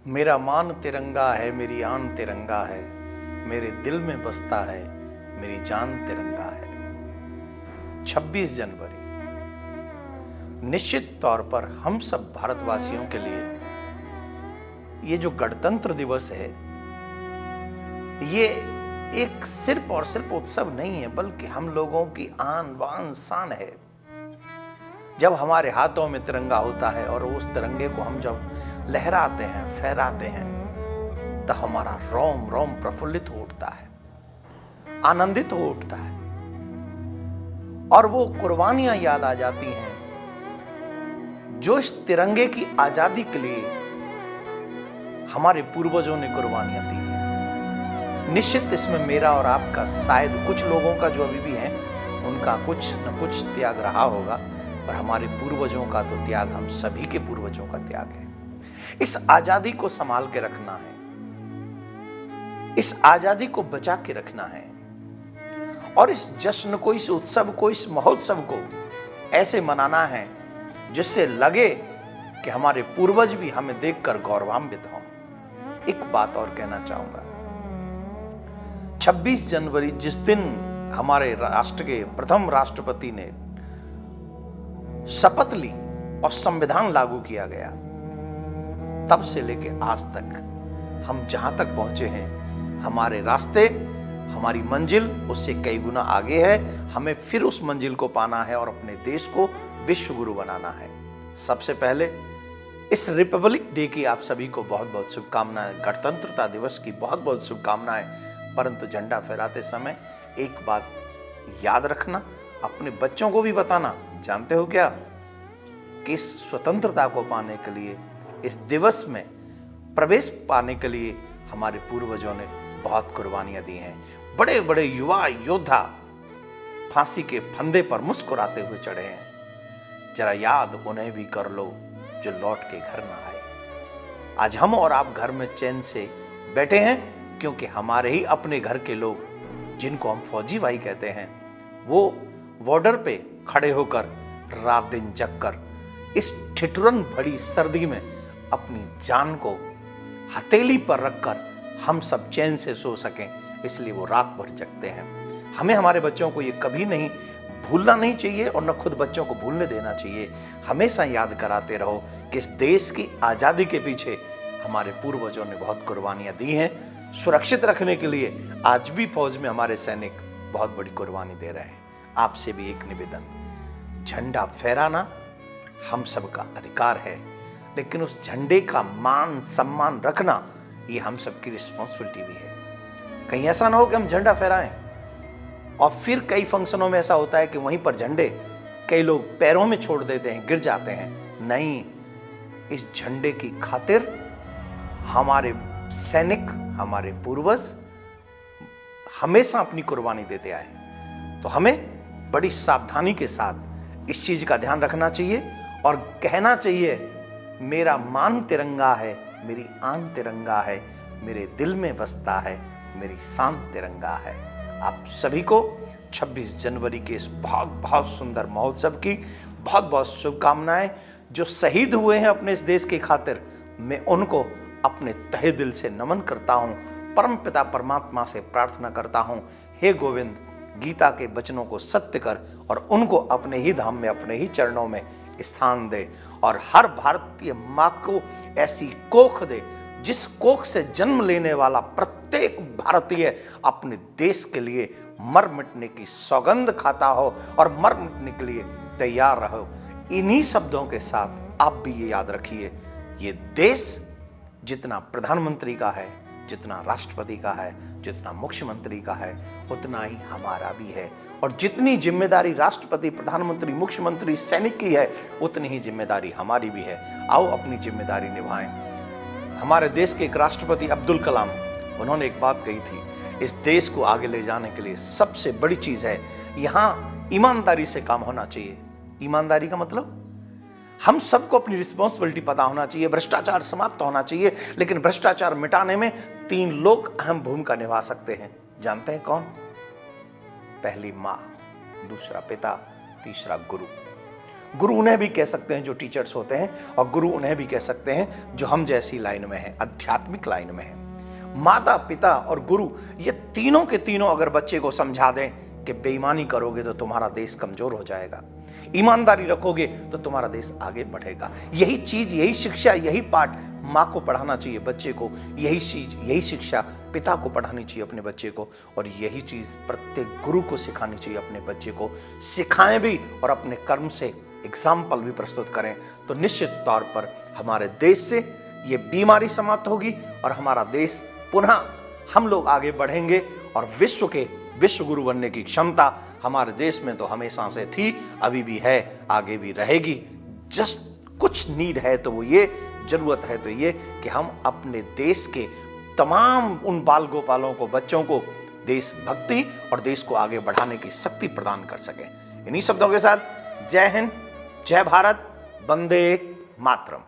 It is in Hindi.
मेरा मान तिरंगा है, मेरी आन तिरंगा है, मेरे दिल में बसता है, मेरी जान तिरंगा है। 26 जनवरी निश्चित तौर पर हम सब भारतवासियों के लिए ये जो गणतंत्र दिवस है, ये एक सिर्फ और सिर्फ उत्सव नहीं है, बल्कि हम लोगों की आन बान शान है। जब हमारे हाथों में तिरंगा होता है और उस तिरंगे को हम जब लहराते हैं, फहराते हैं, तो हमारा रोम रोम प्रफुल्लित हो उठता है, आनंदित हो उठता है और वो कुर्बानियां याद आ जाती हैं जो इस तिरंगे की आजादी के लिए हमारे पूर्वजों ने कुर्बानियां दी हैं। निश्चित इसमें मेरा और आपका, शायद कुछ लोगों का जो अभी भी है उनका कुछ न कुछ त्याग रहा होगा, पर हमारे पूर्वजों का तो त्याग, हम सभी के पूर्वजों का त्याग है। इस आजादी को संभाल के रखना है, इस आजादी को बचा के रखना है और इस जश्न को, इस उत्सव को, इस महोत्सव को ऐसे मनाना है जिससे लगे कि हमारे पूर्वज भी हमें देखकर गौरवान्वित हों। एक बात और कहना चाहूंगा, 26 जनवरी जिस दिन हमारे राष्ट्र के प्रथम राष्ट्रपति ने शपथ ली और संविधान लागू किया गया, तब से लेके आज तक हम जहां तक पहुंचे हैं, हमारे रास्ते, हमारी मंजिल उससे कई गुना आगे है। हमें फिर उस मंजिल को पाना है और अपने देश को विश्व गुरु बनाना है। सबसे पहले इस रिपब्लिक डे की आप सभी को बहुत बहुत शुभकामनाएं, गणतंत्रता दिवस की बहुत बहुत शुभकामनाएं। परंतु झंडा फहराते समय एक बात याद रखना, अपने बच्चों को भी बताना, जानते हो क्या, कि इस स्वतंत्रता को पाने के लिए, इस दिवस में प्रवेश पाने के लिए हमारे पूर्वजों ने बहुत कुर्बानियां दी हैं। बड़े बड़े युवा योद्धा फांसी के फंदे पर मुस्कुराते हुए चढ़े हैं। जरा याद उन्हें भी कर लो जो लौट के घर ना आए। आज हम और आप घर में चैन से बैठे हैं क्योंकि हमारे ही अपने घर के लोग, जिनको हम फौजी भाई कहते हैं, वो बॉर्डर पे खड़े होकर रात दिन जगकर इस ठिठुरन भरी सर्दी में अपनी जान को हथेली पर रखकर हम सब चैन से सो सकें, इसलिए वो रात भर जगते हैं। हमें हमारे बच्चों को ये कभी नहीं भूलना नहीं चाहिए और न खुद बच्चों को भूलने देना चाहिए। हमेशा याद कराते रहो कि इस देश की आज़ादी के पीछे हमारे पूर्वजों ने बहुत कुर्बानियां दी हैं। सुरक्षित रखने के लिए आज भी फौज में हमारे सैनिक बहुत बड़ी कुर्बानी दे रहे हैं। आपसे भी एक निवेदन, झंडा फहराना हम सबका अधिकार है, लेकिन उस झंडे का मान सम्मान रखना ये हम सबकी रिस्पॉन्सिबिलिटी भी है। कहीं ऐसा ना हो कि हम झंडा फहराएं और फिर कई फंक्शनों में ऐसा होता है कि वहीं पर झंडे कई लोग पैरों में छोड़ देते हैं, गिर जाते हैं। नहीं, इस झंडे की खातिर हमारे सैनिक, हमारे पूर्वज हमेशा अपनी कुर्बानी देते आए। तो हमें बड़ी सावधानी के साथ इस चीज का ध्यान रखना चाहिए और कहना चाहिए, मेरा मान तिरंगा है, मेरी आन तिरंगा है, मेरे दिल में बसता है, मेरी शान तिरंगा है। आप सभी को 26 जनवरी के इस बहुत बहुत सुंदर महोत्सव की बहुत बहुत शुभकामनाएं। जो शहीद हुए हैं अपने इस देश की खातिर, मैं उनको अपने तहे दिल से नमन करता हूं। परम पिता परमात्मा से प्रार्थना करता हूं, हे गोविंद, गीता के वचनों को सत्य कर और उनको अपने ही धाम में, अपने ही चरणों में स्थान दे और हर भारतीय माँ को ऐसी कोख दे जिस कोख से जन्म लेने वाला प्रत्येक भारतीय अपने देश के लिए मर मिटने की सौगंध खाता हो और मर मिटने के लिए तैयार रहो। इन्हीं शब्दों के साथ आप भी ये याद रखिए, ये देश जितना प्रधानमंत्री का है, जितना राष्ट्रपति का है, जितना मुख्यमंत्री का है, उतना ही हमारा भी है। और जितनी जिम्मेदारी राष्ट्रपति, प्रधानमंत्री, मुख्यमंत्री, सैनिक की है, उतनी ही जिम्मेदारी हमारी भी है। आओ अपनी जिम्मेदारी निभाएं। हमारे देश के एक राष्ट्रपति अब्दुल कलाम, उन्होंने एक बात कही थी, इस देश को आगे ले जाने के लिए सबसे बड़ी चीज है, यहाँ ईमानदारी से काम होना चाहिए। ईमानदारी का मतलब हम सबको अपनी रिस्पॉन्सिबिलिटी पता होना चाहिए, भ्रष्टाचार समाप्त होना चाहिए। लेकिन भ्रष्टाचार मिटाने में 3 लोग अहम भूमिका निभा सकते हैं। जानते हैं कौन? पहली माँ, दूसरा पिता, तीसरा गुरु। गुरु उन्हें भी कह सकते हैं जो टीचर्स होते हैं, और गुरु उन्हें भी कह सकते हैं जो हम जैसी लाइन में हैं, आध्यात्मिक लाइन में हैं। माता, पिता और गुरु, ये तीनों के तीनों अगर बच्चे को समझा दें कि बेईमानी करोगे तो तुम्हारा देश कमजोर हो जाएगा, ईमानदारी रखोगे तो तुम्हारा देश आगे बढ़ेगा, यही चीज, यही शिक्षा, यही पाठ माँ को पढ़ाना चाहिए बच्चे को, यही चीज, यही शिक्षा पिता को पढ़ानी चाहिए अपने बच्चे को, और यही चीज प्रत्येक गुरु को सिखानी चाहिए अपने बच्चे को। सिखाएं भी और अपने कर्म से एग्जाम्पल भी प्रस्तुत करें, तो निश्चित तौर पर हमारे देश से ये बीमारी समाप्त होगी और हमारा देश पुनः हम लोग आगे बढ़ेंगे, और विश्व गुरु बनने की क्षमता हमारे देश में तो हमेशा से थी, अभी भी है, आगे भी रहेगी। जस्ट कुछ नीड है तो वो ये, जरूरत है तो ये कि हम अपने देश के तमाम उन बाल गोपालों को, बच्चों को देशभक्ति और देश को आगे बढ़ाने की शक्ति प्रदान कर सकें। इन्हीं शब्दों के साथ जय हिंद, जय भारत, वंदे मातरम।